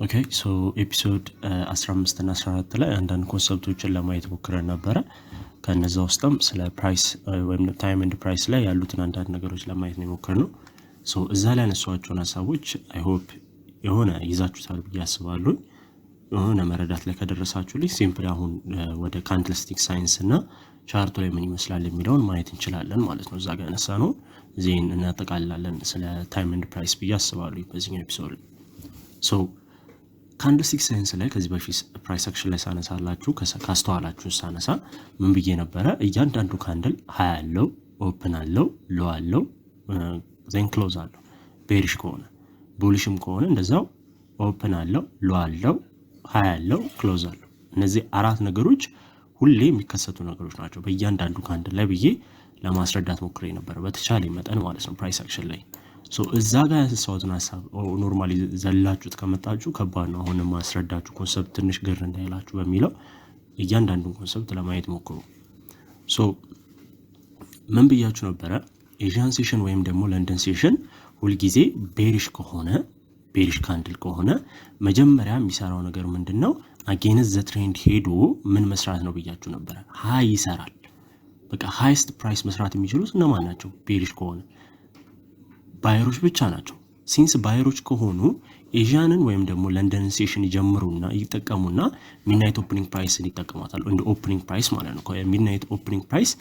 ኦኬ ሶ ኤፒሶድ 15 እና 14 ላይ አንዳንድ ኮንሰፕቶችን ለማየት ሞክረን ነበረ። ከነዛ ውስጥም ስለ ፕራይስ ወይም ታይም ኤንድ ፕራይስ ላይ ያሉትን አንዳንድ ነገሮች ለማየት ነው የሞከርነው። ሶ እዛ ላይ ያነሳኋቸውን ሀሳቦች አይ ሆፕ የሆነ ይዛችሁታል ብዬ አስባለሁ። የሆነ መረዳት ላይ ከደረሳችሁልኝ ሲምፕሊ አሁን ወደ ካንድልስቲክ ሳይንስ እና ቻርቱ ላይ ምን ይመስላል የሚለውን ማየት እንችላለን ማለት ነው። እዛ ጋር ያነሳነው ዜን እናጠቃልላለን ስለ ታይም ኤንድ ፕራይስ ብዬ አስባለሁ በዚህኛው ኤፒሶድ። ሶ ካንድልስቲክ ሳይንስ ላይ ከዚህ በፊት ፕራይስ አክሽን ላይ ሳነሳላችሁ ካስተዋላችሁ ሳነሳ ምን ብዬ ነበረ? እያንዳንዱ ካንድል ሃይ አለው፣ ኦፕን አለው፣ ሎ አለው፣ ዜን ክሎዝ አለው። ቤሪሽ ከሆነ ቡሊሽም ከሆነ እንደዛው ኦፕን አለው፣ ሎ አለው፣ ሃይ አለው፣ ክሎዝ አለው። እነዚህ አራት ነገሮች ሁሌ የሚከሰቱ ነገሮች ናቸው በእያንዳንዱ ካንድል ላይ ብዬ ለማስረዳት ሞክሬ ነበር በተቻለ መጠን ማለት ነው ፕራይስ አክሽን ላይ። ሶ እዛ ጋር ያነሳሁትን ሀሳብ ኖርማሊ ዘላችሁት ከመጣችሁ ከባድ ነው። አሁን ማስረዳችሁ ኮንሰፕት ትንሽ ግር እንዳይላችሁ በሚለው እያንዳንዱን ኮንሰፕት ለማየት ሞክሩ። ሶ ምን ብያችሁ ነበረ? ኤዥያን ሴሽን ወይም ደግሞ ለንደን ሴሽን ሁልጊዜ ቤሪሽ ከሆነ ቤሪሽ ካንድል ከሆነ መጀመሪያ የሚሰራው ነገር ምንድነው? አጌንስ ዘ ትሬንድ ሄዶ ምን መስራት ነው ብያችሁ ነበረ? ሃይ ይሰራል። በቃ ሃይስት ፕራይስ መስራት የሚችሉት እነማን ናቸው? ቤሪሽ ከሆነ ባየሮች ብቻ ናቸው። ሲንስ ባየሮች ከሆኑ ኤዥያንን ወይም ደግሞ ለንደን ሴሽን ይጀምሩና ይጠቀሙና ሚድናይት ኦፕኒንግ ፕራይስን ይጠቀማታሉ እንደ ኦፕኒንግ ፕራይስ ማለት ነው። ሚድናይት ኦፕኒንግ ፕራይስ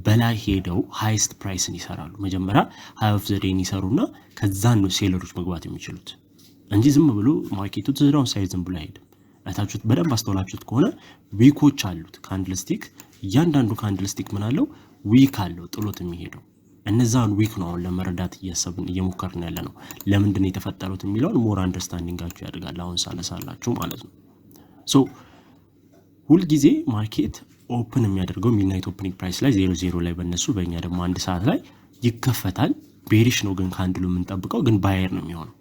በላይ ሄደው ሃይስት ፕራይስን ይሰራሉ። መጀመሪያ ሃይ ኦፍ ዘ ዴይን ይሰሩና ከዛን ነው ሴለሮች መግባት የሚችሉት እንጂ ዝም ብሎ ማርኬቱ ትዝራውን ሳይዝ ዝም ብሎ አይሄድም። አይታችሁት በደንብ አስተውላችሁት ከሆነ ዊኮች አሉት ካንድልስቲክ። እያንዳንዱ ካንድልስቲክ ምን አለው? ዊክ አለው ጥሎት የሚሄደው። እነዛን ዊክ ነው አሁን ለመረዳት እየሞከርን ያለ ነው። ለምንድን ነው የተፈጠሩት የሚለውን ሞር አንደርስታንዲንጋችሁ ያድጋል አሁን ሳነሳላችሁ ማለት ነው። ሶ ሁል ጊዜ ማርኬት ኦፕን የሚያደርገው ሚድናይት ኦፕኒንግ ፕራይስ ላይ 00 ላይ በእነሱ በእኛ ደግሞ 1 ሰዓት ላይ ይከፈታል። ቤሪሽ ነው ግን ካንድሉ የምንጠብቀው ግን ባየር ነው የሚሆነው።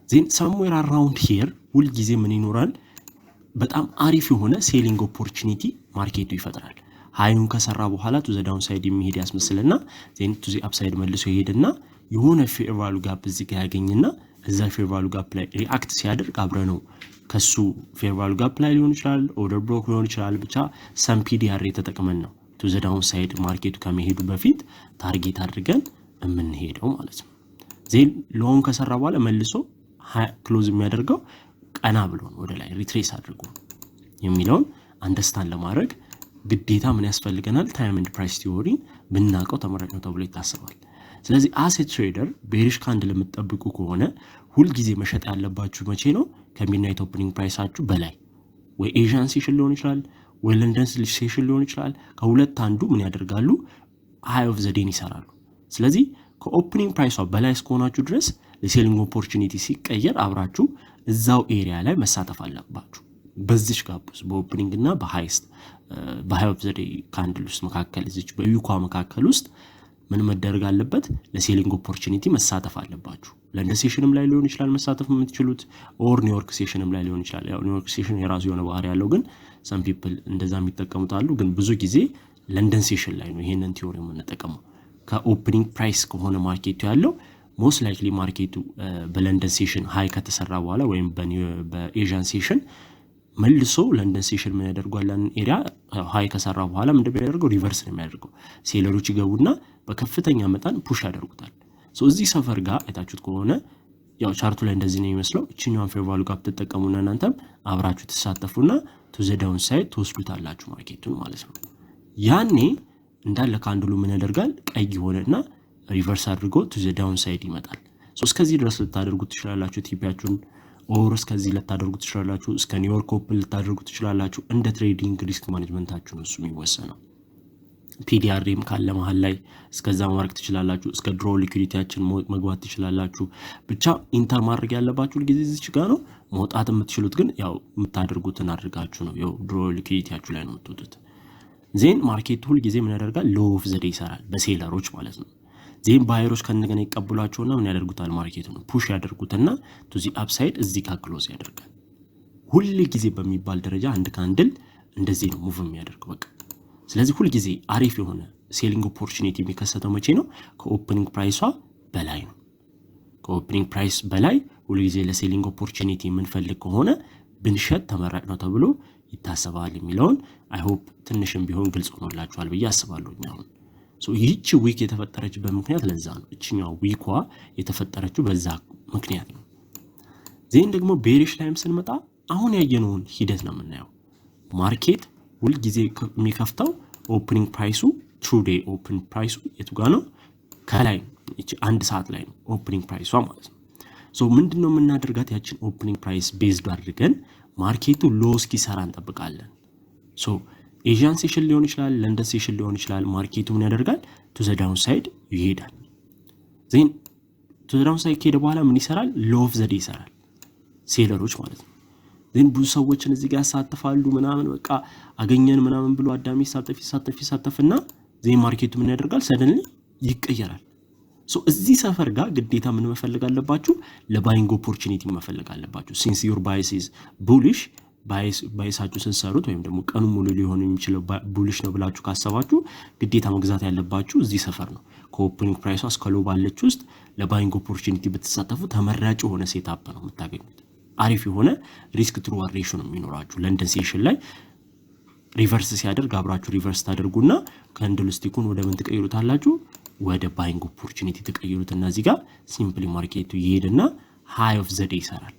ዜን ሰምዌር አራውንድ ሂር ሁል ጊዜ ምን ይኖራል? በጣም አሪፍ የሆነ ሴሊንግ ኦፖርቹኒቲ ማርኬቱ ይፈጥራል። ሃዩን ከሰራ በኋላ ቱ ዘ ዳውን ሳይድ የሚሄድ ያስመስልና ዜን ቱ ዘ አፕሳይድ መልሶ ይሄድና የሆነ ፌር ቫሉ ጋፕ እዚህ ጋር ያገኝና እዛ ፌር ቫሉ ጋፕ ላይ ሪአክት ሲያደርግ አብረ ነው ከሱ ፌር ቫሉ ጋፕ ላይ ሊሆን ይችላል፣ ኦርደር ብሎክ ሊሆን ይችላል። ብቻ ሰም ፒዲአር የተጠቅመን ነው ቱ ዘ ዳውን ሳይድ ማርኬቱ ከመሄዱ በፊት ታርጌት አድርገን የምንሄደው ማለት ነው። ዜን ሎውን ከሰራ በኋላ መልሶ ክሎዝ የሚያደርገው ቀና ብሎ ወደ ላይ ሪትሬስ አድርጎ የሚለውን አንደርስታንድ ለማድረግ ግዴታ ምን ያስፈልገናል? ታይም ኤንድ ፕራይስ ቲዮሪ ብናውቀው ተመራጭ ነው ተብሎ ይታሰባል። ስለዚህ አሴት ትሬደር ቤሪሽ ካንድል የምትጠብቁ ከሆነ ሁል ጊዜ መሸጥ ያለባችሁ መቼ ነው? ከሚድናይት ኦፕኒንግ ፕራይሳችሁ በላይ ወይ ኤዥያን ሴሽን ሊሆን ይችላል ወይ ለንደን ሴሽን ሊሆን ይችላል። ከሁለት አንዱ ምን ያደርጋሉ? ሃይ ኦፍ ዘ ዴን ይሰራሉ። ስለዚህ ከኦፕኒንግ ፕራይሷ በላይ እስከሆናችሁ ድረስ ለሴሊንግ ኦፖርቹኒቲ ሲቀየር አብራችሁ እዛው ኤሪያ ላይ መሳተፍ አለባችሁ። በዚች ጋፕስ በኦፕኒንግ እና በሃይስት በሃይ ኦፍ ዘ ዴይ ካንድል ውስጥ መካከል እዚች በዩኳ መካከል ውስጥ ምን መደረግ አለበት? ለሴሊንግ ኦፖርቹኒቲ መሳተፍ አለባችሁ። ለንደን ሴሽንም ላይ ሊሆን ይችላል መሳተፍ የምትችሉት ኦር ኒውዮርክ ሴሽንም ላይ ሊሆን ይችላል። ያው ኒውዮርክ ሴሽን የራሱ የሆነ ባህሪ ያለው ግን ሰም ፒፕል እንደዛ የሚጠቀሙት አሉ። ግን ብዙ ጊዜ ለንደን ሴሽን ላይ ነው ይሄንን ቲዮሪ የምንጠቀመው። ከኦፕኒንግ ፕራይስ ከሆነ ማርኬቱ ያለው ሞስት ላይክሊ ማርኬቱ በለንደን ሴሽን ሃይ ከተሰራ በኋላ ወይም በኤዥያን ሴሽን መልሶ ለንደን ሴሽን ምን ያደርጓል? ኤሪያ ሃይ ከሰራ በኋላ ምን እንደሚያደርገው ሪቨርስ ነው የሚያደርገው። ሴለሮች ይገቡና በከፍተኛ መጠን ፑሽ ያደርጉታል። ሶ እዚህ ሰፈር ጋር አይታችሁት ከሆነ ያው ቻርቱ ላይ እንደዚህ ነው የሚመስለው። እቺኛውን ፌር ቫሉ ጋፕ ተጠቀሙና እናንተም አብራችሁ ተሳተፉና ቱ ዘ ዳውን ሳይድ ትወስዱታላችሁ ማርኬቱን ማለት ነው። ያኔ እንዳለ ካንድሉ ምን ያደርጋል? ቀይ ሆነና ሪቨርስ አድርጎ ቱ ዘ ዳውን ሳይድ ይመጣል። ሶ እስከዚህ ድረስ ልታደርጉት ትችላላችሁ ቲፒያችሁን ኦር እስከዚህ ልታደርጉት ትችላላችሁ። እስከ ኒውዮርክ ኦፕን ልታደርጉት ትችላላችሁ። እንደ ትሬዲንግ ሪስክ ማኔጅመንታችሁ ነው እሱ የሚወሰነው። ፒዲአርም ካለ መሃል ላይ እስከዛ ማድረግ ትችላላችሁ። እስከ ድሮ ሊኩዊዲቲያችን መግባት ትችላላችሁ። ብቻ ኢንተር ማድረግ ያለባችሁ ጊዜ እዚች ጋር ነው። መውጣት የምትችሉት ግን ያው የምታደርጉትን አድርጋችሁ ነው። ያው ድሮ ሊኩዊዲቲያችሁ ላይ ነው የምትወጡት። ዜን ማርኬት ሁል ጊዜ ምን ያደርጋል? ሎ ኦፍ ዘ ዴይ ይሰራል በሴለሮች ማለት ነው። ዜን ባየሮች ከነገና ይቀበሏቸውና ምን ያደርጉታል? ማርኬቱ ነው ፑሽ ያደርጉትና ቱ ዚ አፕሳይድ እዚህ ጋር ክሎዝ ያደርጋል። ሁል ጊዜ በሚባል ደረጃ አንድ ካንድል እንደዚህ ነው ሙቭ የሚያደርገው በቃ። ስለዚህ ሁል ጊዜ አሪፍ የሆነ ሴሊንግ ኦፖርቹኒቲ የሚከሰተው መቼ ነው? ከኦፕኒንግ ፕራይሷ በላይ ነው። ከኦፕኒንግ ፕራይስ በላይ ሁልጊዜ ለሴሊንግ ኦፖርቹኒቲ የምንፈልግ ከሆነ ብንሸጥ ተመራጭ ነው ተብሎ ይታሰባል የሚለውን አይ ሆፕ ትንሽም ቢሆን ግልጽ ሆኖላችኋል ብዬ አስባለሁ። አሁን ይህች ዊክ የተፈጠረችበት ምክንያት ለዛ ነው። እቺኛው ዊኳ የተፈጠረችው በዛ ምክንያት ነው። ዜን ደግሞ ቤሪሽ ላይም ስንመጣ አሁን ያየነውን ሂደት ነው የምናየው። ማርኬት ሁልጊዜ የሚከፍተው ኦፕኒንግ ፕራይሱ ትሩ ዴይ ኦፕን ፕራይሱ የቱ ጋር ነው? ከላይ እቺ 1 ሰዓት ላይ ነው ኦፕኒንግ ፕራይሷ ማለት ነው። ምንድነው የምናደርጋት? ያችን ኦፕኒንግ ፕራይስ ቤዝድ አድርገን ማርኬቱ ሎ እስኪሰራ እንጠብቃለን። ኤዥያን ሴሽን ሊሆን ይችላል፣ ለንደን ሴሽን ሊሆን ይችላል። ማርኬቱ ምን ያደርጋል? ቱ ዘ ዳውን ሳይድ ይሄዳል። ዜን ቱ ዘ ዳውን ሳይድ ከሄደ በኋላ ምን ይሰራል? ሎ ኦፍ ዘ ዴይ ይሰራል፣ ሴለሮች ማለት ነው። ዜን ብዙ ሰዎችን እዚህ ጋር ያሳተፋሉ ምናምን በቃ አገኘን ምናምን ብሎ አዳሚ ይሳተፍና ዜን ማርኬቱ ምን ያደርጋል? ሰደንሊ ይቀየራል። እዚህ ሰፈር ጋር ግዴታ ምን መፈለግ አለባችሁ? ለባይንግ ኦፖርቹኒቲ መፈለግ አለባችሁ። ሲንስ ዩር ባይስ ኢዝ ቡሊሽ ባይሳችሁ ስንሰሩት ወይም ደግሞ ቀኑ ሙሉ ሊሆን የሚችለው ቡሊሽ ነው ብላችሁ ካሰባችሁ ግዴታ መግዛት ያለባችሁ እዚህ ሰፈር ነው። ከኦፕኒንግ ፕራይሷ እስከ ሎ ባለች ውስጥ ለባይንግ ኦፖርቹኒቲ ብትሳተፉ ተመራጭ የሆነ ሴትአፕ ነው የምታገኙት። አሪፍ የሆነ ሪስክ ቱ ሪዋርድ ሬሽዮ ነው የሚኖራችሁ። ለንደን ሴሽን ላይ ሪቨርስ ሲያደርግ አብራችሁ ሪቨርስ ታደርጉና ካንድልስቲኩን ወደ ምን ትቀይሩታላችሁ? ወደ ባይንግ ኦፖርቹኒቲ ተቀይሩትና እዚህ ጋር ሲምፕሊ ማርኬቱ ይሄድና ሃይ ኦፍ ዘ ዴይ ይሰራል።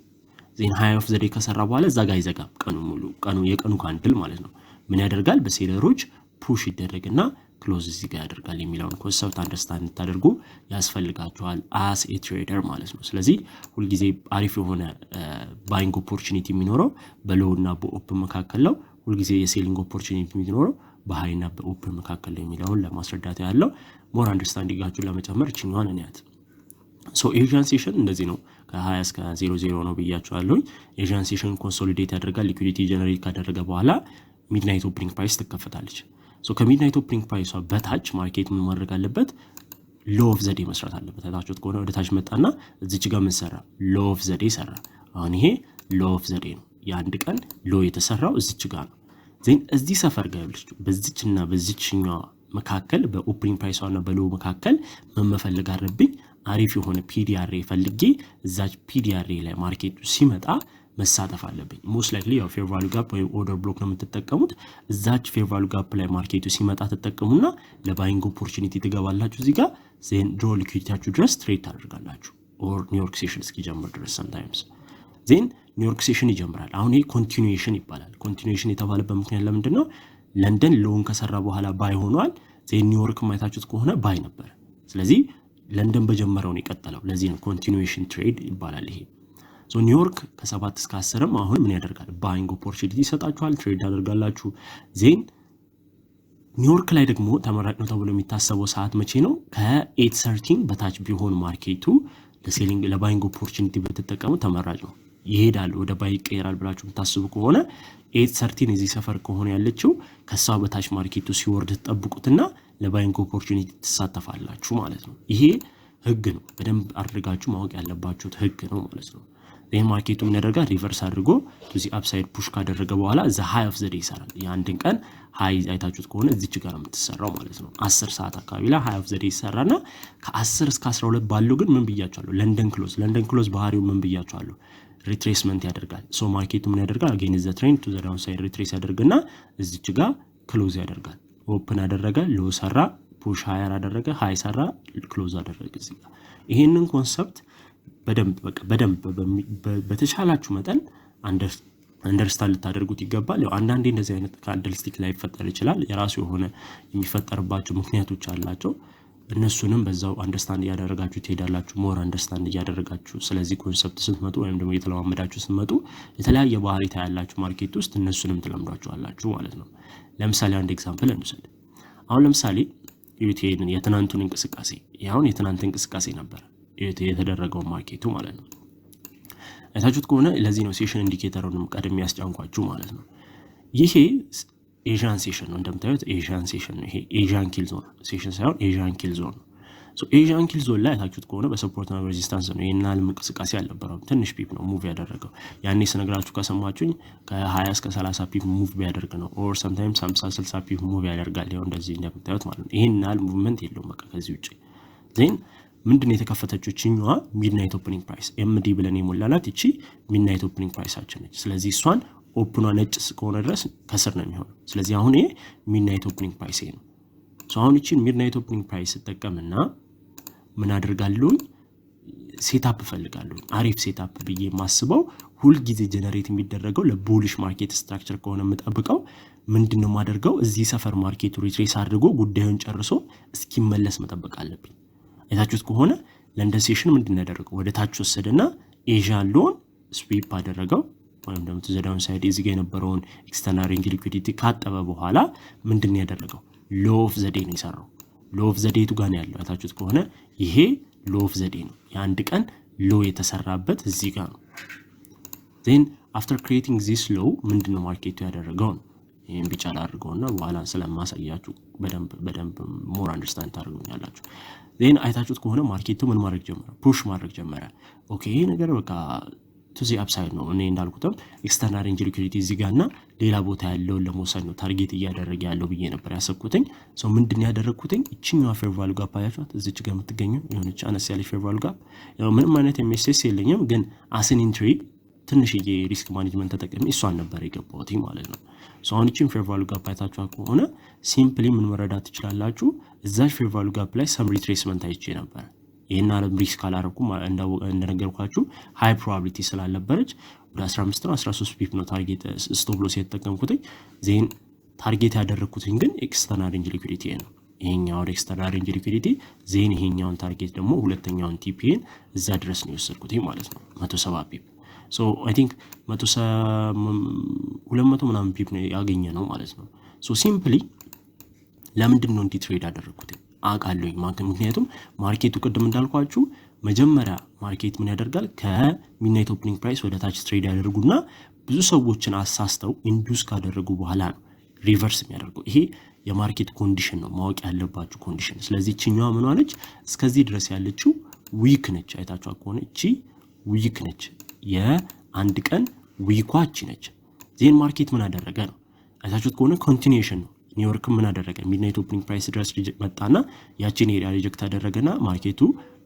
ዜን ሃይ ኦፍ ዘ ዴይ ከሰራ በኋላ እዛ ጋር አይዘጋም። ቀኑ ሙሉ የቀኑ ካንድል ማለት ነው ምን ያደርጋል? በሴለሮች ፑሽ ይደረግና ክሎዝ እዚህ ጋር ያደርጋል የሚለውን ኮንሰፕት አንደርስታንድ ታደርጉ ያስፈልጋችኋል አስ ኤ ትሬደር ማለት ነው። ስለዚህ ሁልጊዜ አሪፍ የሆነ ባይንግ ኦፖርቹኒቲ የሚኖረው በሎው እና በኦፕን መካከል ነው። ሁልጊዜ የሴሊንግ ኦፖርቹኒቲ የሚኖረው በሃይ እና በኦፕን መካከል ነው የሚለውን ለማስረዳት ያለው ሞር አንደርስታንዲንጋችሁን ለመጨመር እቺኛዋን እንያት። ኤዥያን ሴሽን እንደዚህ ነው። ከ20 እስከ 00 ነው ብያችኋለሁ። ኤዥያን ሴሽን ኮንሶሊዴት ያደርጋል። ሊኩዊዲቲ ጀነሬት ካደረገ በኋላ ሚድናይት ኦፕኒንግ ፕራይስ ትከፈታለች። ከሚድናይት ኦፕኒንግ ፕራይሷ በታች ማርኬት ምን ማድረግ አለበት? ሎ ኦፍ ዘ ዴይ መስራት አለበት። ታችሁት ከሆነ ወደ ታች መጣና እዚች ጋር ምን ሰራ? ሎ ኦፍ ዘ ዴይ ሰራ። አሁን ይሄ ሎ ኦፍ ዘ ዴይ ነው። የአንድ ቀን ሎ የተሰራው እዚች ጋር ነው። ዜን እዚህ ሰፈር ጋር ያለችው በዚችና በዚችኛው መካከል በኦፕኒንግ ፕራይሷና በሎ መካከል ምን መፈለግ አለብኝ? አሪፍ የሆነ ፒዲአር ፈልጌ እዛች ፒዲአር ላይ ማርኬቱ ሲመጣ መሳተፍ አለብኝ። ሞስት ላይክሊ ያው ፌር ቫልዩ ጋፕ ወይ ኦርደር ብሎክ ነው የምትጠቀሙት። እዛች ፌር ቫልዩ ጋፕ ላይ ማርኬቱ ሲመጣ ተጠቀሙና ለባይንግ ኦፖርቹኒቲ ትገባላችሁ። እዚህ ጋር ዜን ድሮ ሊኩዊዲቲያችሁ ድረስ ትሬድ ታደርጋላችሁ ኦር ኒውዮርክ ሴሽን እስኪጀምር ድረስ ሰምታይምስ ዜን ኒውዮርክ ሴሽን ይጀምራል። አሁን ይሄ ኮንቲኒዩዌሽን ይባላል። ኮንቲኒዩዌሽን የተባለበት ምክንያት ለምንድን ነው? ለንደን ሎውን ከሰራ በኋላ ባይ ሆኗል። ዜን ኒውዮርክ ማይታችሁት ከሆነ ባይ ነበር። ስለዚህ ለንደን በጀመረው ነው የቀጠለው። ለዚህ ነው ኮንቲኒዩዌሽን ትሬድ ይባላል ይሄ። ኒውዮርክ ከ7 እስከ 10 አሁን ምን ያደርጋል? ባይንግ ኦፖርቹኒቲ ይሰጣችኋል፣ ትሬድ ያደርጋላችሁ። ዜን ኒውዮርክ ላይ ደግሞ ተመራጭ ነው ተብሎ የሚታሰበው ሰዓት መቼ ነው? ከ8:13 በታች ቢሆን ማርኬቱ ለሴሊንግ ለባይንግ ኦፖርቹኒቲ ብትጠቀሙ ተመራጭ ነው። ይሄዳል ወደ ባይ ይቀየራል ብላችሁ የምታስቡ ከሆነ 8:13 እዚህ ሰፈር ከሆነ ያለችው ከሷ በታች ማርኬቱ ሲወርድ ተጠብቁትና ለባይንግ ኦፖርቹኒቲ ትሳተፋላችሁ ማለት ነው። ይሄ ህግ ነው። በደንብ አድርጋችሁ ማወቅ ያለባችሁት ህግ ነው ማለት ነው። ይሄ ማርኬቱ ምን ያደርጋል? ሪቨርስ አድርጎ እዚህ አፕሳይድ ፑሽ ካደረገ በኋላ ዘ ሃይ ኦፍ ዘ ዴይ ይሰራል። የአንድን ቀን ሃይ አይታችሁት ከሆነ እዚች ጋር የምትሰራው ማለት ነው። 10 ሰዓት አካባቢ ላይ ሃይ ኦፍ ዘ ዴይ ይሰራና ከ10 እስከ 12 ባለው ግን ምን ብያችኋለሁ? ለንደን ክሎዝ ባህሪው ምን ብያችኋለሁ? ሪትሬስመንት ያደርጋል። ማርኬቱ ምን ያደርጋል? አጌን ዘ ትሬንድ ቱ ዘ ዳውን ሳይድ ሪትሬስ ያደርግና እዚች ጋር ክሎዝ ያደርጋል። ኦፕን አደረገ፣ ሎ ሰራ፣ ፑሽ ሃየር አደረገ፣ ሃይ ሰራ፣ ክሎዝ አደረገ። እዚህ ጋር ይሄንን ኮንሰፕት በደንብ በተቻላችሁ መጠን አንደርስታንድ ልታደርጉት ይገባል። ያው አንዳንዴ እንደዚህ አይነት ካንድልስቲክ ላይ ይፈጠር ይችላል። የራሱ የሆነ የሚፈጠርባቸው ምክንያቶች አላቸው። እነሱንም በዛው አንደርስታንድ እያደረጋችሁ ትሄዳላችሁ። ሞር አንደርስታንድ እያደረጋችሁ ስለዚህ ኮንሰፕት ስትመጡ ወይም ደግሞ እየተለማመዳችሁ ስትመጡ የተለያየ ባህሪ ታያላችሁ ማርኬት ውስጥ፣ እነሱንም ትለምዷቸዋላችሁ ማለት ነው። ለምሳሌ አንድ ኤግዛምፕል እንውሰድ። አሁን ለምሳሌ ዩቲኤን የትናንቱን እንቅስቃሴ ያሁን የትናንት እንቅስቃሴ ነበር የተደረገው ማርኬቱ ማለት ነው። አይታችሁት ከሆነ ለዚህ ነው ሴሽን ኢንዲኬተሩንም ቀድሜ ያስጫንኳችሁ ማለት ነው። ይሄ ኤዥያን ሴሽን ነው እንደምታዩት፣ ኤዥያን ሴሽን ነው። ይሄ ኤዥያን ኪል ዞን ሴሽን ሳይሆን ኤዥያን ኪል ዞን ነው። ኤዥያን ኪል ዞን ላይ አይታችሁት ከሆነ በሰፖርት እና ሬዚስታንስ ነው። ይሄን አለም እንቅስቃሴ አልነበረውም። ትንሽ ፒፕ ነው ሙቭ ያደረገው። ያኔ ስነግራችሁ ከሰማችሁኝ ከ20 እስከ 30 ፒፕ ሙቭ ቢያደርግ ነው ኦር ሰምታይምስ 50 60 ፒፕ ሙቭ ያደርጋል። ይሄው እንደዚህ እንደምታዩት ማለት ነው። ይሄን አለም ሙቭመንት የለውም በቃ ከዚህ ውጪ። ዜን ምንድነው የተከፈተችው እቺኛዋ ሚድናይት ኦፕኒንግ ፕራይስ ኤምዲ ብለን የሞላላት እቺ ሚድናይት ኦፕኒንግ ፕራይሳችን ነች። ስለዚህ እሷን ኦፕኗ ነጭ እስከሆነ ድረስ ከስር ነው የሚሆነው። ስለዚህ አሁን ይሄ ሚድናይት ኦፕኒንግ ፕራይስ ነው። አሁን እቺን ሚድናይት ኦፕኒንግ ፕራይስ ተጠቀምና ምን አደርጋለሁ ሴትአፕ ፈልጋለሁ። አሪፍ ሴትአፕ ብዬ ማስበው ሁሉ ጊዜ ጀነሬት የሚደረገው ለቡሊሽ ማርኬት ስትራክቸር ከሆነ መጠብቀው ምንድነው ማደርገው እዚህ ሰፈር ማርኬቱ ሪትሬስ አድርጎ ጉዳዩን ጨርሶ እስኪመለስ መጠበቅ አለብኝ። አይታችሁት ከሆነ ለንደን ሴሽን ምንድነው ያደረገው ወደ ታች ወሰደና ኤዥያን ሎን ስዊፕ አደረገው ወይም ደግሞ ተዘዳውን ሳይድ እዚህ ጋር የነበረውን ኤክስተርናል ሬንጅ ሊኩዊዲቲ ካጠበ በኋላ ምንድነው ያደረገው ሎ ኦፍ ዘ ዴይ ነው የሰራው። ሎ ኦፍ ዘ ዴይ ቱ ጋር ነው ያለው። አይታችሁት ከሆነ ይሄ ሎ ኦፍ ዘ ዴይ ነው የአንድ ቀን ሎ የተሰራበት እዚህ ጋር ነው። then after creating this low ምንድነው ማርኬቱ ያደረገው ነው ይሄን ቢጫ አድርገውና በኋላ ስለማሳያችሁ በደንብ ሞር አንደርስታንድ ታደርጉኛላችሁ። then አይታችሁት ከሆነ ማርኬቱ ምን ማድረግ ጀመረ ፑሽ ማድረግ ጀመረ። ኦኬ ይሄ ነገር በቃ to the upside ነው። እኔ እንዳልኩትም ኤክስተርናል ሬንጅ ሊኩዊዲቲ እዚህ ጋርና ሌላ ቦታ ያለውን ለመውሰድ ነው ታርጌት እያደረገ ያለው ብዬ ነበር ያሰብኩትኝ። ሶ ምንድነው ያደረኩትኝ እቺኛው ፌር ቫልዩ ጋፕ አያችኋት እዚች ጋር የምትገኘው የሆነች አነስ ያለች ፌር ቫልዩ ጋፕ ያው ምንም አይነት ኤምኤስኤስ የለኝም ግን አስን ኢንትሪ ትንሽዬ ሪስክ ማኔጅመንት ተጠቅሜ እሷን ነበር የገባሁት ማለት ነው። ሶ አሁን እቺን ፌር ቫልዩ ጋፕ አይታችኋት ከሆነ ሲምፕሊ ምን መረዳት ትችላላችሁ እዛች ፌር ቫልዩ ጋፕ ላይ ሰም ሪትሬስመንት አይቼ ነበር። ይሄን አለም ሪስክ አላረኩም እንደነገርኳችሁ ሃይ ፕሮባቢሊቲ ስላልነበረች ወደ 15 ነው 13 ፒፕ ነው ታርጌት ስቶፕ ሎስ የተጠቀምኩት። ዜን ታርጌት ያደረኩትኝ ግን ኤክስተርናል ሬንጅ ሊኩዊዲቲ ነው። ይሄኛው ኤክስተርናል ሬንጅ ሊኩዊዲቲ ዜን ይሄኛውን ታርጌት ደግሞ ሁለተኛውን ቲፒን እዛ ድረስ ነው የወሰድኩት ማለት ነው 170 ፒፕ። ሶ አይ ቲንክ 200 ምናምን ፒፕ ነው ያገኘ ነው ማለት ነው። ሶ ሲምፕሊ ለምንድን ነው እንዲ ትሬድ ያደረኩት አቃለኝ ምክንያቱም ማርኬቱ ቅድም እንዳልኳችሁ መጀመሪያ ማርኬት ምን ያደርጋል ከሚድናይት ኦፕኒንግ ፕራይስ ወደ ታች ትሬድ ያደርጉና ብዙ ሰዎችን አሳስተው ኢንዱስ ካደረጉ በኋላ ነው ሪቨርስ የሚያደርገው። ይሄ የማርኬት ኮንዲሽን ነው ማወቅ ያለባችሁ ኮንዲሽን። ስለዚህ እቺኛዋ ምን ሆነች እስከዚህ ድረስ ያለችው ዊክ ነች። አይታችሁ ከሆነ እቺ ዊክ ነች የአንድ ቀን ዊኳ እቺ ነች። ዜን ማርኬት ምን አደረገ ነው አይታችሁት ከሆነ ኮንቲኒዩዌሽን ነው ኒውዮርክ ምን አደረገ ሚድናይት ኦፕኒንግ ፕራይስ ድረስ መጣና ያቺን ኤሪያ ሪጀክት አደረገና ማርኬቱ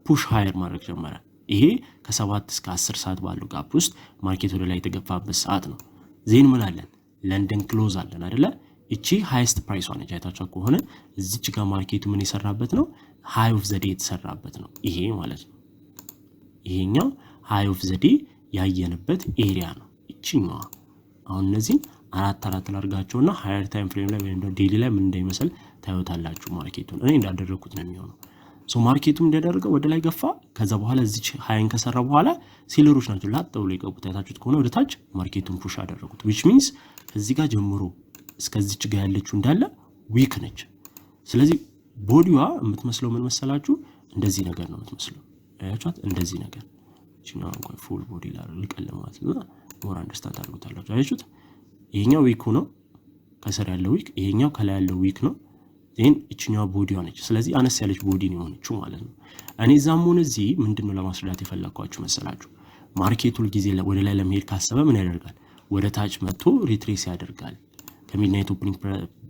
ፑሽ ሃየር ማድረግ ጀመረ። ይሄ ከ7 እስከ 10 ሰዓት ባለው ጋፕ ውስጥ ማርኬት ወደ ላይ የተገፋበት ሰዓት ነው። ዜን ምን አለን ለንደን ክሎዝ አለን አይደለ እቺ ሃይስት ፕራይስ ሆነች። አይታችሁ ከሆነ እዚች ጋር ማርኬቱ ምን የሰራበት ነው ሃይ ኦፍ ዘ ዴይ የተሰራበት ነው ይሄ ማለት ነው። ይሄኛው ሃይ ኦፍ ዘ ዴይ ያየንበት ኤሪያ ነው እቺኛዋ። አሁን እነዚህ አራት ላርጋቸውና ሃየር ታይም ፍሬም ላይ ወይም ዴይሊ ላይ ምን እንደሚመስል ታዩታላችሁ ማርኬቱን። እኔ እንዳደረኩት ነው የሚሆነው። ሶ ማርኬቱም እንደደረገ ወደ ላይ ገፋ። ከዛ በኋላ እዚች ሃይን ከሰራ በኋላ ሴለሮች ናቸው ላጣው ላይ ገቡት። አይታችሁት ከሆነ ወደ ታች ማርኬቱን ፑሽ አደረጉት which means ከዚህ ጋር ጀምሮ እስከዚች ጋር ያለችው እንዳለ ዊክ ነች። ስለዚህ ቦዲዋ የምትመስለው ምን መሰላችሁ እንደዚህ ነገር ነው የምትመስለው። አያችኋት እንደዚህ ነገር እቺኛው እንኳን ፉል ቦዲ ላይ ልቀለማት እና ሞር አንደርስታንድ አድርጉታላችሁ። አያችሁት ይሄኛው ዊክ ነው ከሰር ያለው ዊክ ይሄኛው ከላይ ያለው ዊክ ነው። ዜን እቺኛው ቦዲዋ ነች። ስለዚህ አነስ ያለች ቦዲ ነው የሆነችው ማለት ነው። እኔ ዛሙን እዚህ ምንድነው ለማስረዳት የፈለኳችሁ መሰላችሁ ማርኬቱ ጊዜ ወደ ላይ ለመሄድ ካሰበ ምን ያደርጋል ወደ ታች መጥቶ ሪትሬስ ያደርጋል። ከሚድናይት ኦፕኒንግ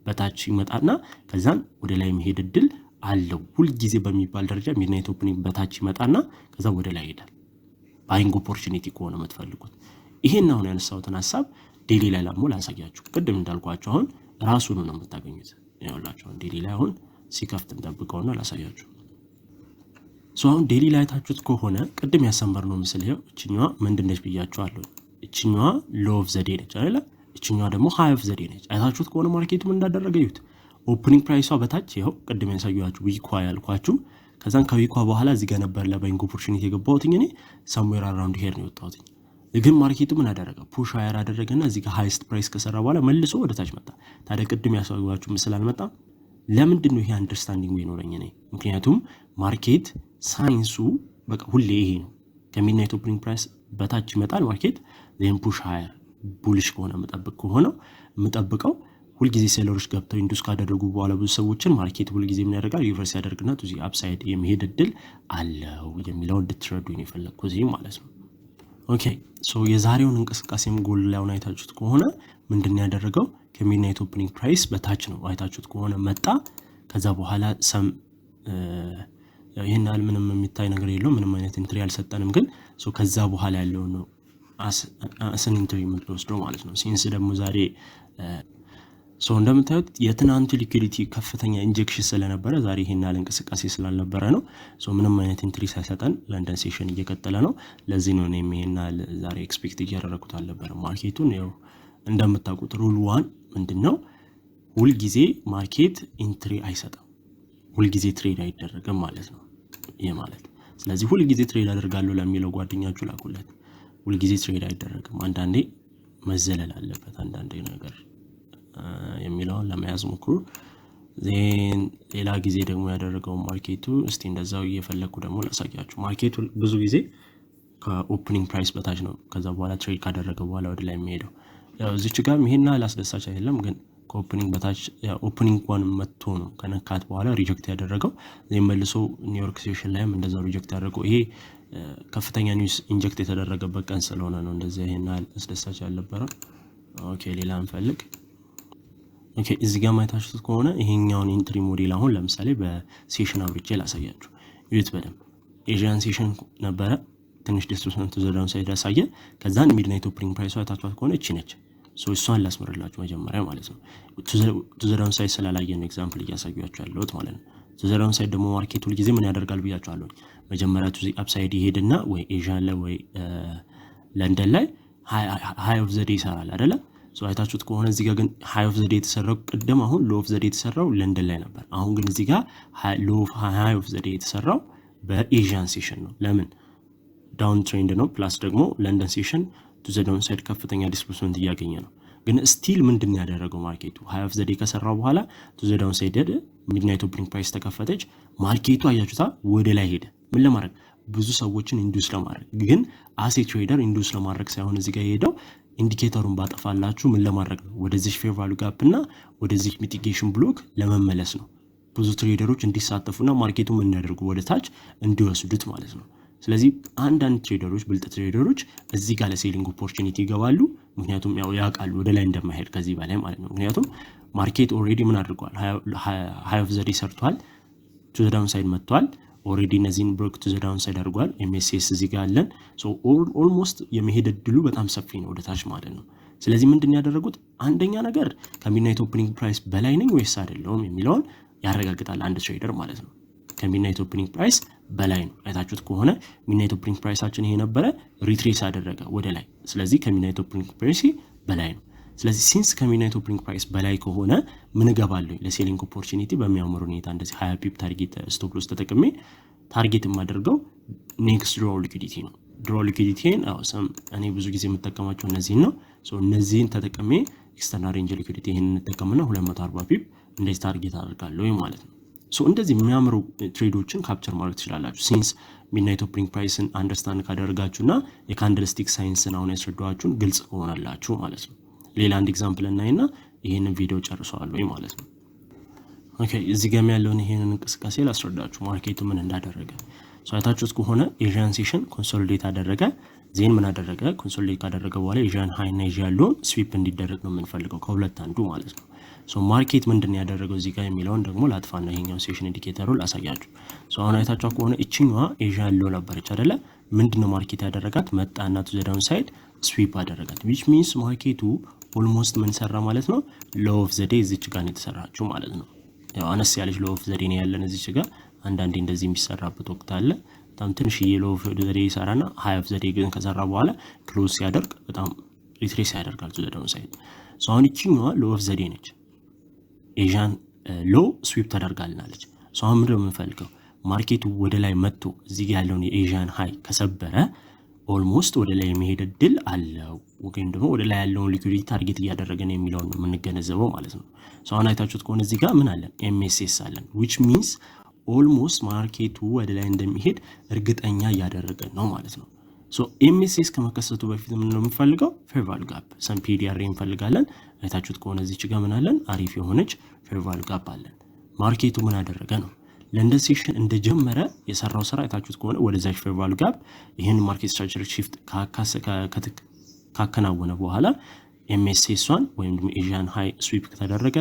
በታች ይመጣና ከዛን ወደ ላይ መሄድ እድል አለው። ሁሉ ጊዜ በሚባል ደረጃ ሚድናይት ኦፕኒንግ በታች ይመጣና ከዛ ወደ ላይ ይሄዳል። ባይንግ ኦፖርቹኒቲ ከሆነ የምትፈልጉት ይሄን አሁን ያነሳሁትን ሐሳብ ዴሊ ላይ ላሞ ላሳያችሁ። ቅድም እንዳልኳችሁ አሁን ራሱን ነው የምታገኙት። ይኸውላችሁ አሁን ዴሊ ላይ አሁን ሲከፍት እንጠብቀውና ላሳያችሁ። ሶ አሁን ዴሊ ላይ ታችሁት ከሆነ ቅድም ያሰመርነው ምስል ይሄው እቺኛዋ ምንድነች ብያችኋለሁ። እቺኛዋ ሎ ኦፍ ዘ ዴይ ነች አይደል? እቺኛዋ ደግሞ ሃይ ኦፍ ዘ ዴይ ነች። አይታችሁት ከሆነ ማርኬቱ ምን እንዳደረገ ይሁት ኦፕኒንግ ፕራይሷ በታች ይሄው ቅድም ያሳያችሁ ዊኳ ያልኳችሁ። ከዛን ከዊኳ በኋላ እዚህ ጋር ነበር ለባይንግ ኦፖርቹኒቲ የገባሁትኝ እኔ somewhere around here ነው የወጣሁትኝ። ግን ማርኬቱ ምን አደረገ ፑሽ ሃየር አደረገና እዚህ ጋር ሃይስት ፕራይስ ከሰራ በኋላ መልሶ ወደ ታች መጣ። ታዲያ ቅድም ያሳያችሁ ምስል አልመጣም። ለምንድን ነው ይሄ አንደርስታንዲንግ ይኖረኝ እኔ? ምክንያቱም ማርኬት ሳይንሱ በቃ ሁሌ ይሄ ነው። ከሚድናይት ኦፕኒንግ ፕራይስ በታች ይመጣል ማርኬት ዜን ፑሽ ሃየር ቡሊሽ ከሆነ መጠብቀው ሁሉ ጊዜ ሴለሮች ገብተው ኢንዱስ ካደረጉ በኋላ ብዙ ሰዎችን ማርኬት ሁሉ ጊዜ ምን ያደርጋል ሪቨርስ ያደርግና ቱዚ አፕሳይድ የሚሄድ እድል አለው የሚለው እንድትረዱኝ የፈለኩት እዚህ ማለት ነው። ኦኬ ሶ የዛሬውን እንቅስቃሴም ጎል ላይ አይታችሁት ከሆነ ምንድነው ያደረገው ከሚድናይት ኦፕኒንግ ፕራይስ በታች ነው አይታችሁት ከሆነ መጣ። ከዛ በኋላ ሰም ይሄን ያህል ምንም የሚታይ ነገር የለውም ምንም አይነት ኢንትሪ አልሰጠንም ግን ከዛ በኋላ ያለው ነው አስን ኢንትሪ የምትወስደው ማለት ነው ሲንስ ደግሞ ዛሬ እንደምታዩት የትናንቱ ሊኩዊዲቲ ከፍተኛ ኢንጀክሽን ስለነበረ ዛሬ ይሄን ያህል እንቅስቃሴ ስላልነበረ ነው ምንም አይነት ኢንትሪ ሳይሰጠን ለንደን ሴሽን እየቀጠለ ነው ለዚህ ነው እኔም ይሄን ያህል ዛሬ ኤክስፔክት እያደረኩት አልነበረ ማርኬቱን ያው እንደምታውቁት ሩል 1 ምንድነው ሁሉ ጊዜ ማርኬት ኢንትሪ አይሰጥም ሁሉ ጊዜ ትሬድ አይደረግም ማለት ነው ይሄ ማለት ስለዚህ ሁሉ ጊዜ ትሬድ አደርጋለሁ ለሚለው ጓደኛችሁ ላኩለት ሁሉ ጊዜ ትሬድ አይደረግም አንዳንዴ መዘለል አለበት አንዳንዴ ነገር የሚለውን ለመያዝ ሞክሩ ሌላ ጊዜ ደግሞ ያደረገው ማርኬቱ እስቲ እንደዛው እየፈለኩ ደግሞ ላሳያችሁ ማርኬቱ ብዙ ጊዜ ከኦፕኒንግ ፕራይስ በታች ነው ከዛ በኋላ ትሬድ ካደረገ በኋላ ወደ ላይ የሚሄደው ያው እዚች ጋር ይሄና ላስደሳች አይደለም ግን ከኦፕኒንግ በታች ያው ኦፕኒንግ እንኳን መጥቶ ነው ከነካት በኋላ ሪጀክት ያደረገው መልሶ ኒውዮርክ ሴሽን ላይም እንደዛው ሪጀክት ያደረገው ይሄ ከፍተኛ ኒውስ ኢንጀክት የተደረገበት ቀን ስለሆነ ነው እንደዚህ ይሄና አስደሳች ያልነበረ ኦኬ ሌላ እንፈልግ ኦኬ እዚህ ጋር ማይታችሁት ከሆነ ይሄኛውን ኢንትሪ ሞዴል አሁን ለምሳሌ በሴሽን አብርቼ ላሳያችሁ ዩት በደም ኤዥያን ሴሽን ነበረ ትንሽ ዲስፕሌስመንት ዘዳውን ሳይድ ያሳየ ከዛን ሚድናይት ኦፕኒንግ ፕራይስ አይታችኋት ከሆነ እቺ ነች እሷን ላስመርላችሁ መጀመሪያ ማለት ነው ዘዳውን ሳይድ ስላላየ ነው ኤግዛምፕል እያሳያችሁ ያለሁት ማለት ነው ዘዳውን ሳይድ ደግሞ ማርኬቱ ሁሉ ጊዜ ምን ያደርጋል ብያችኋለሁ መጀመሪያ ቱ አፕሳይድ ይሄድና ወይ ኤዥያን ላይ ወይ ለንደን ላይ ሃይ ኦፍ ዘ ዴይ ይሰራል አይደለ አይታችሁት ከሆነ እዚህ ጋር ግን ሃይ ኦፍ ዘ ዴይ የተሰራው ቀደም አሁን ሎ ኦፍ ዘ ዴይ የተሰራው ለንደን ላይ ነበር አሁን ግን እዚህ ጋር ሃይ ኦፍ ዘ ዴይ የተሰራው በኤዥያን ሴሽን ነው ለምን ዳውን ትሬንድ ነው ፕላስ ደግሞ ለንደን ሴሽን ቱ ዘ ዳውን ሳይድ ከፍተኛ ዲስፕሌስመንት እያገኘ ነው ግን ስቲል ምንድነው ያደረገው ማርኬቱ ሃይ ኦፍ ዘ ዴይ ከሰራው በኋላ ቱ ዘ ዳውን ሳይድ ሚድናይት ኦፕኒንግ ፕራይስ ተከፈተች ማርኬቱ አያችሁታ ወደ ላይ ሄደ ምን ለማድረግ ብዙ ሰዎችን ኢንዱስ ለማድረግ ግን አሴ ትሬደር ኢንዱስ ለማድረግ ሳይሆን እዚህ ጋር ሄደው ኢንዲኬተሩን ባጠፋላችሁ ምን ለማድረግ ነው ወደዚህ ፌር ቫልዩ ጋፕ እና ወደዚህ ሚቲጌሽን ብሎክ ለመመለስ ነው ብዙ ትሬደሮች እንዲሳተፉና ማርኬቱን ምን ያደርጉ ወደ ታች እንዲወስዱት ማለት ነው ስለዚህ አንዳንድ ትሬደሮች ብልጥ ትሬደሮች እዚህ ጋር ለሴሊንግ ኦፖርቹኒቲ ይገባሉ ምክንያቱም ያው ያውቃሉ ወደ ላይ እንደማይሄድ ከዚህ በላይ ማለት ነው ምክንያቱም ማርኬት ኦሬዲ ምን አድርጓል ሃይ ኦፍ ዘ ዴይ ሰርቷል ቱ ዘ ዳውን ሳይድ መጥቷል ኦሬዲ እነዚህን ብሮክ ቱ ዘ ዳውን ሳይድ አድርጓል ኤምኤስኤስ እዚህ ጋር አለን ኦልሞስት የመሄድ እድሉ በጣም ሰፊ ነው ወደ ታች ማለት ነው ስለዚህ ምንድነው ያደረጉት አንደኛ ነገር ከሚድናይት ኦፕኒንግ ፕራይስ በላይ ነኝ ወይስ አይደለም የሚለውን ያረጋግጣል አንድ ትሬደር ማለት ነው ከሚድናይት ኦፕኒንግ ፕራይስ በላይ ነው አይታችሁት ከሆነ ሚድናይት ኦፕኒንግ ፕራይሳችን ይሄ ነበረ ሪትሬስ አደረገ ወደ ላይ ስለዚህ ከሚድናይት ኦፕኒንግ ፕራይስ በላይ ነው ስለዚህ ሲንስ ከሚድናይት ኦፕኒንግ ፕራይስ በላይ ከሆነ ምን ገባለሁ ለሴሊንግ ኦፖርቹኒቲ በሚያምር ሁኔታ እንደዚህ 20 ፒፕ ታርጌት ስቶፕ ሎስ ተጠቅሜ ታርጌት የማደርገው ኔክስት ድሮ ሊኩዊዲቲ ነው ድሮ ሊኩዊዲቲን እኔ ብዙ ጊዜ የምጠቀማቸው እነዚህን ነው እነዚህን ተጠቅሜ ኤክስተርናል ሬንጅ ሊኩዊዲቲ ይሄንን ተጠቅመና 240 ፒፕ እንደዚህ ታርጌት አደርጋለሁ ማለት ነው እንደዚህ የሚያምሩ ትሬዶችን ካፕቸር ማድረግ ትችላላችሁ ሲንስ ሚድናይት ኦፕኒንግ ፕራይስን አንደርስታንድ ካደረጋችሁና የካንድልስቲክ ሳይንስን አሁን ያስረዳኋችሁን ግልጽ ከሆነላችሁ ማለት ነው ሌላ አንድ ኤግዛምፕል እናይና ይሄንን ቪዲዮ ጨርሰዋለሁ ማለት ነው ኦኬ እዚህ ጋር ያለውን ይሄንን እንቅስቃሴ ላስረዳችሁ ማርኬቱ ምን እንዳደረገ አይታችሁት ከሆነ ኤዥያን ሴሽን ኮንሶሊዴት አደረገ ዜን ምን አደረገ ኮንሶሊዴት ካደረገ በኋላ ኤዥያን ሃይ እና ኤዥያን ሎ ስዊፕ እንዲደረግ ነው የምንፈልገው ከሁለት አንዱ ማለት ነው ማርኬት ምንድነው ያደረገው እዚህ ጋር የሚለውን ደግሞ ላጥፋና ይሄኛው ሴሽን ኢንዲኬተሩን ላሳያችሁ አሁን አይታችሁ ከሆነ እቺኛዋ ኤዥያን ሎ ነበረች አይደለ ምንድነው ማርኬት ያደረጋት መጣና ቱ ዘ ዳውን ሳይድ ስዊፕ አደረጋት which means ማርኬቱ ኦልሞስት ምን ሰራ ማለት ነው ሎ ኦፍ ዘ ዴይ እዚች ጋር ነው የተሰራችው ማለት ነው ያው አነስ ያለች ሎ ኦፍ ዘ ዴይ ነው ያለን እዚች ጋር አንዳንዴ እንደዚህ የሚሰራበት ወቅት አለ በጣም ትንሽ ሎ ኦፍ ዘ ዴይ ይሰራና ሃይ ኦፍ ዘ ዴይ ግን ከሰራ በኋላ ክሎዝ ሲያደርግ በጣም ሪትሬስ ያደርጋል ቱ ዘ ዳውን ሳይድ አሁን እቺኛዋ ሎ ኦፍ ዘ ዴይ ነች ኤዥያን ሎ ስዊፕ ተደርጋልናለች አሁን ምንድነው የምንፈልገው ማርኬቱ ወደ ላይ መጥቶ እዚህ ጋር ያለውን የኤዥያን ሃይ ከሰበረ ኦልሞስት ወደ ላይ የሚሄድ እድል አለው ወይም ደግሞ ወደ ላይ ያለውን ሊኩዊዲቲ ታርጌት እያደረገ ነው የሚለውን ነው የምንገነዘበው ማለት ነው አሁን አይታችሁት ከሆነ እዚህ ጋር ምን አለን ኤምኤስኤስ አለን which means ኦልሞስት ማርኬቱ ወደ ላይ እንደሚሄድ እርግጠኛ እያደረገ ነው ማለት ነው ኤምኤስኤስ ከመከሰቱ በፊት ምን ነው የምንፈልገው ፌር ቫልዩ ጋፕ ሰም ፒዲአር እንፈልጋለን አይታችሁት ከሆነ እዚች ጋር ምን አለን አሪፍ የሆነች ፌር ቫልዩ ጋፕ አለን ማርኬቱ ምን አደረገ ነው ለንደን ሴሽን እንደጀመረ የሰራው ስራ አይታችሁት ከሆነ ወደዛች ፌር ቫልዩ ጋፕ ይሄን ማርኬት ስትራክቸር ሺፍት ካከናወነ በኋላ ኤምኤስኤስ1 ወይም ኤዥያን ሃይ ስዊፕ ከተደረገ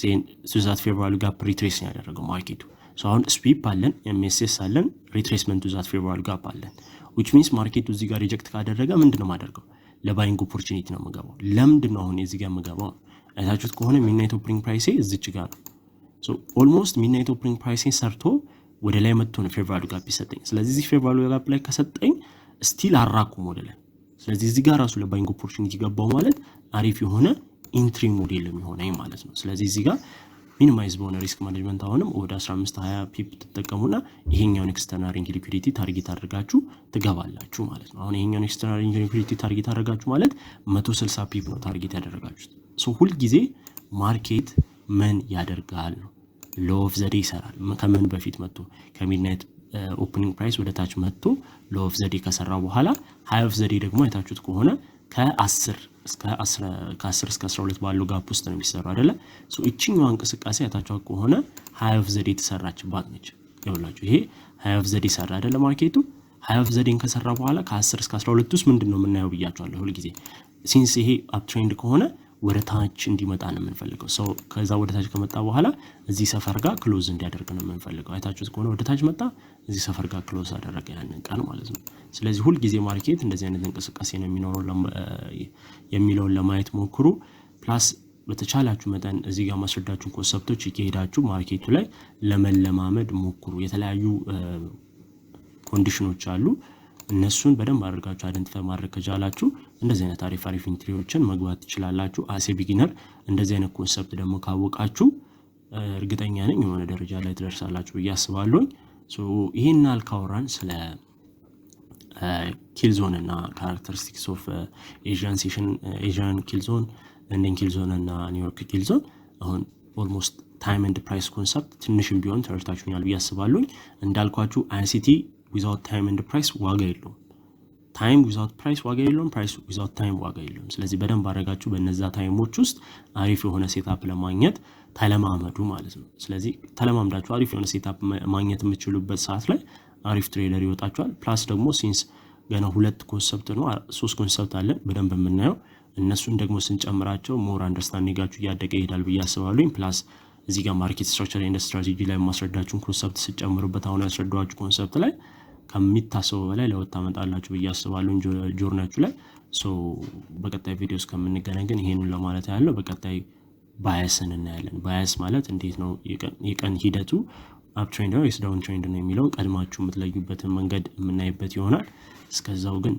ዜን ሱዛት ፌር ቫልዩ ጋፕ ሪትሬስ ያደረገው ማርኬቱ አሁን ስዊፕ አለን፣ ኤምኤስኤስ አለን፣ ሪትሬስመንት ቱ ዛት ፌር ቫልዩ ጋፕ አለን። which means ማርኬቱ እዚህ ጋር ሪጀክት ካደረገ ምንድነው ማደርገው? ለባይንግ ኦፖርቹኒቲ ነው የምገባው። ለምንድነው አሁን እዚህ ጋር የምገባው? አይታችሁት ከሆነ ሚድናይት ኦፕኒንግ ፕራይስ እዚች ጋር ነው። ሶ ኦልሞስት ሚድናይት ኦፕኒንግ ፕራይስ ሰርቶ ወደ ላይ መጥቶ ነው ፌር ቫልዩ ጋፕ ይሰጠኝ። ስለዚህ እዚህ ፌር ቫልዩ ጋፕ ላይ ከሰጠኝ ስቲል አራኩም ወደ ላይ። ስለዚህ እዚህ ጋር ራሱ ለባይንግ ኦፖርቹኒቲ ገባው ማለት አሪፍ የሆነ ኢንትሪ ሞዴል የሚሆነኝ ማለት ነው። ስለዚህ እዚህ ጋር ሚኒማይዝ በሆነ ሪስክ ማኔጅመንት አሁንም ወደ 15-20 ፒፕ ተጠቀሙና ይሄኛውን ኤክስተርናል ሪንግ ሊኩዊዲቲ ታርጌት አድርጋችሁ ትገባላችሁ ማለት ነው። አሁን ይሄኛውን ኤክስተርናል ሪንግ ሊኩዊዲቲ ታርጌት አድርጋችሁ ማለት 160 ፒፕ ነው ታርጌት ያደረጋችሁት። ሶ ሁል ጊዜ ማርኬት ምን ያደርጋል ነው ሎ ኦፍ ዘ ዴይ ይሰራል። ከምን በፊት መጥቶ ከሚድናይት ኦፕኒንግ ፕራይስ ወደ ታች መጥቶ ሎ ኦፍ ዘ ዴይ ከሰራ በኋላ ሃይ ኦፍ ዘ ዴይ ደግሞ አይታችሁት ከሆነ ከ10 እስከ 12 ባለው ጋፕ ውስጥ ነው የሚሰራው አይደለ? ሶ እቺኛው እንቅስቃሴ አይታችኋት ከሆነ ሃይ ኦፍ ዘ ዴይ ተሰራችባት ነች። ይኸውላችሁ ይሄ ሃይ ኦፍ ዘ ዴይ ሰራ አይደለ? ማርኬቱ ሃይ ኦፍ ዘ ዴይን ከሰራ በኋላ ከ10 እስከ 12 ውስጥ ምንድነው የምናየው ብያችኋለሁ ሁሉ ጊዜ። ሲንስ ይሄ አፕ ትሬንድ ከሆነ ወደ ታች እንዲመጣ ነው የምንፈልገው። ሶ ከዛ ወደ ታች ከመጣ በኋላ እዚህ ሰፈር ጋር ክሎዝ እንዲያደርግ ነው የምንፈልገው። አይታችሁት ከሆነ ወደ ታች መጣ፣ እዚህ ሰፈር ጋር ክሎዝ አደረገ ያንን ቀን ማለት ነው። ስለዚህ ሁሉ ጊዜ ማርኬት እንደዚህ አይነት እንቅስቃሴ ነው የሚኖረው ለማየት ሞክሩ። ፕላስ በተቻላችሁ መጠን እዚህ ጋር ማስረዳችሁን ኮንሰፕቶች እየሄዳችሁ ማርኬቱ ላይ ለመለማመድ ሞክሩ። የተለያዩ ኮንዲሽኖች አሉ። እነሱን በደንብ አድርጋችሁ አይደንቲፋይ ማድረግ ከቻላችሁ እንደዚህ አይነት አሪፍ ኢንትሪዎችን መግባት ትችላላችሁ። አሴ ቢጊነር እንደዚህ አይነት ኮንሰፕት ደግሞ ካወቃችሁ እርግጠኛ ነኝ የሆነ ደረጃ ላይ ትደርሳላችሁ ብዬ አስባለሁ። ሶ ይሄን አልካወራን ስለ ኪል ዞን እና ካራክተሪስቲክስ ኦፍ ኤዥያን ኪል ዞን እንዴን ኪል ዞን እና ኒውዮርክ ኪል ዞን አሁን ኦልሞስት ታይም ኤንድ ፕራይስ ኮንሰፕት ትንሽም ቢሆን ተረድታችሁኛል ብዬ አስባለሁ። እንዳልኳችሁ አይሲቲ without time and price ዋጋ የለውም። ታይም without price ዋጋ የለውም። ፕራይስ without time ዋጋ የለውም። ስለዚህ በደንብ አረጋችሁ በእነዛ ታይሞች ውስጥ አሪፍ የሆነ ሴትአፕ ለማግኘት ተለማመዱ ማለት ነው። ስለዚህ ተለማምዳችሁ አሪፍ የሆነ ሴትአፕ ማግኘት የምትችሉበት ሰዓት ላይ አሪፍ ትሬደር ይወጣችኋል። ፕላስ ደግሞ ሲንስ ገና 2 ኮንሰፕት ነው 3 ኮንሰፕት አለ በደንብ የምናየው፣ እነሱን ደግሞ ስንጨምራቸው ሞር አንደርስታንዲንጋችሁ እያደገ ይሄዳል ብዬ አስባለሁ። ፕላስ እዚህ ጋር ማርኬት ስትራክቸር ኤንድ ስትራቴጂ ላይ ማስረዳችሁን ኮንሰፕት ስጨምሩበት አሁን ያስረዳችሁ ኮንሰፕት ላይ ከሚታሰበው በላይ ለውጥ ታመጣላችሁ ብዬ አስባለሁ ጆርናችሁ ላይ። ሶ በቀጣይ ቪዲዮ እስከምንገናኝ ግን ይሄንን ለማለት ያለው በቀጣይ ባያስን እናያለን። ባያስ ማለት እንዴት ነው የቀን ሂደቱ አፕ ትሬንድ ነው ወይስ ዳውን ትሬንድ ነው የሚለው ቀድማችሁ የምትለዩበትን መንገድ የምናይበት ይሆናል። እስከዛው ግን